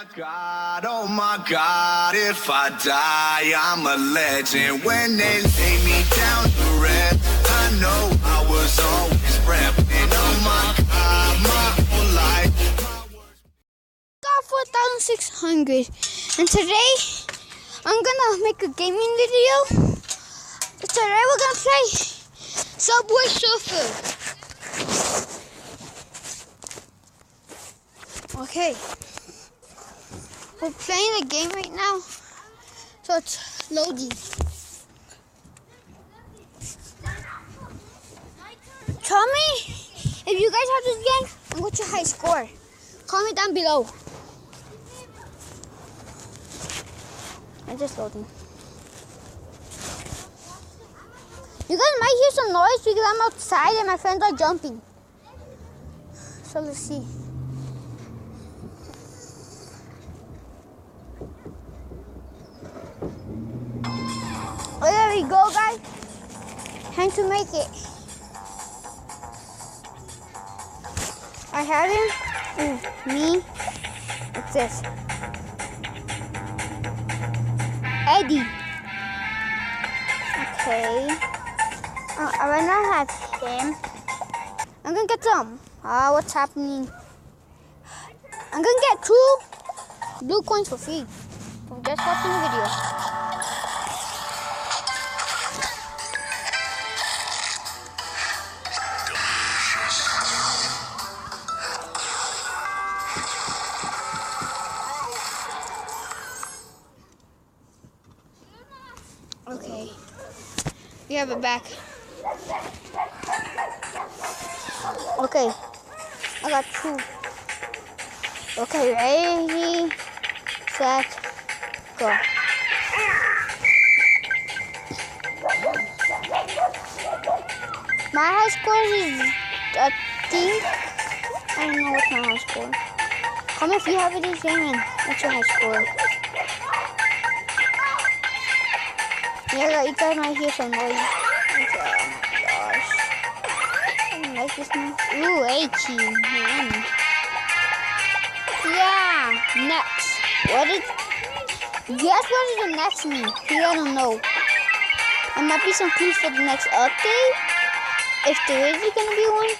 Oh my God, if I die, I'm a legend. When they lay me down to rest, I know I was always repping. Oh my God, my whole life. Got 4,600, and today I'm gonna make a gaming video. Today we're gonna play Subway Surfer. Okay. We're playing the game right now, so it's loading. Tell me if you guys have this game and what's your high score. Comment down below. I'm just loading. You guys might hear some noise because I'm outside and my friends are jumping. So let's see. Oh, there we go, guys. Time to make it. I have him. Me. What's this? Eddie. Okay. I don't have him. I'm gonna get some. What's happening? I'm gonna get 2 blue coins for free from just watching the video. Okay, we have it back. Okay, I got 2. Okay, ready, set, go. My high score is, I think, I don't know what's my high score. Comment if you have it in game and what's your high score. Yeah, you guys might hear some noise. Oh my gosh. I don't like this one. Ooh, 18. Man. Yeah, next. Guess what is the next mean? I don't know. There might be some clues for the next update. If there is gonna be one.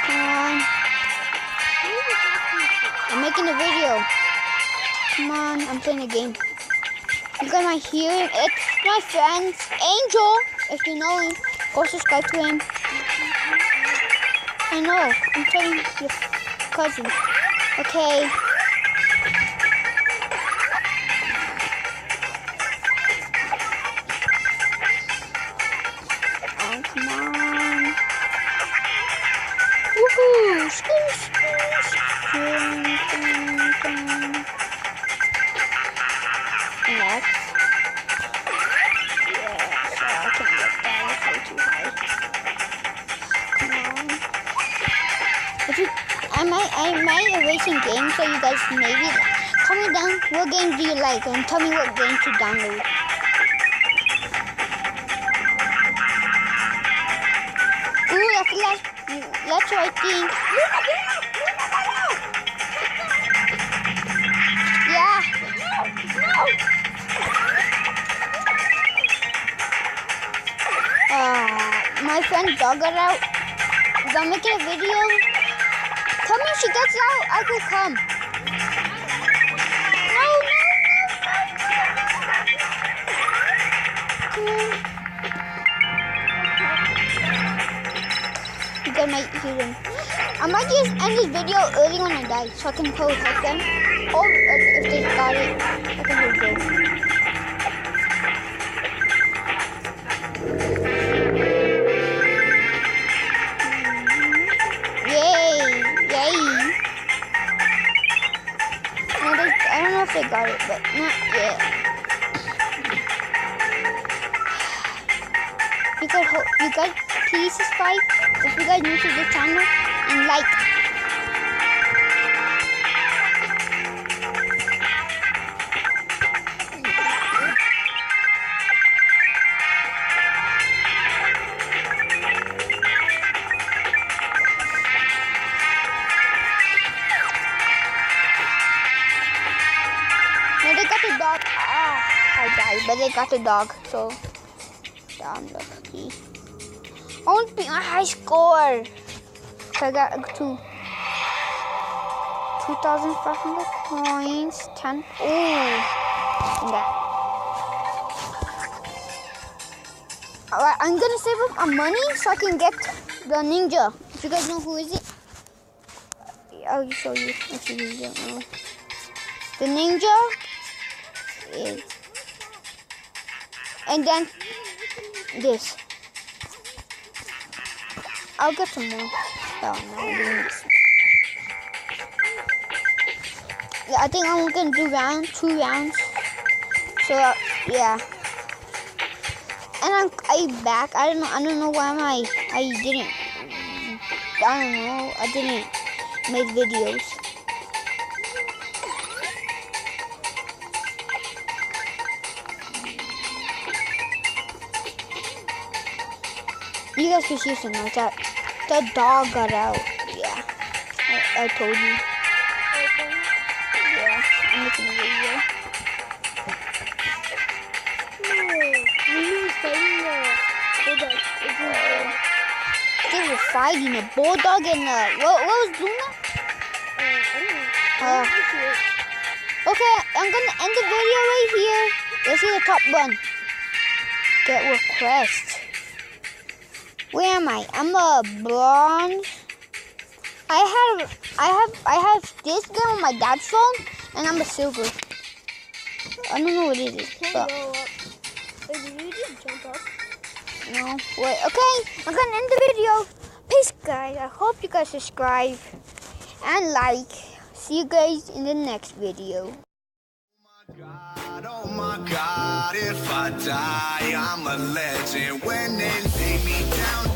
Come on. I'm making a video. Come on, I'm playing a game. You guys might hear him. It's my friend Angel. If you know him, go subscribe to him. I know, I'm playing your cousin. Okay. Oh, come on. Woohoo! Next. Yes, I can get that. It's way too high. Come on. I might erase some games so you guys maybe comment down what games do you like and tell me what games to download. Ooh, that's the last. That's what I think. Yeah. My friend dog got out. If I'm making a video, tell me if she gets out, I could come. No. Come on. You guys might hear them. I might just end this video early when I die so I can help them. Or if they got it, I can go. I don't know if they got it, but not yet. You guys please subscribe if you guys new to this channel and like. but they got the dog, so I'm lucky. I want to be a high score. So I got 2,500 coins, 10. Ooh, that. Alright, I'm gonna save up my money so I can get the ninja. If you guys know who is it, I'll show you if you don't know. The ninja is, and then this. I'll get some more. Oh no, I didn't. Yeah, I think I'm gonna do 2 rounds. So yeah. And I back. I don't know why I didn't make videos. You guys can see some like that. The dog got out. Yeah, I told you. Yeah, I'm making a video. They were fighting a bulldog and what was Luna? Okay, I'm gonna end the video right here. Let's see the top one. Get request. Where am I? I'm a bronze. I have this gun on my dad's phone, and I'm a silver. I don't know what it is. But Did you just jump up? no, wait. Okay, I'm gonna end the video. Peace, guys. I hope you guys subscribe and like. See you guys in the next video. Oh my God, if I die, I'm a legend. When they lay me down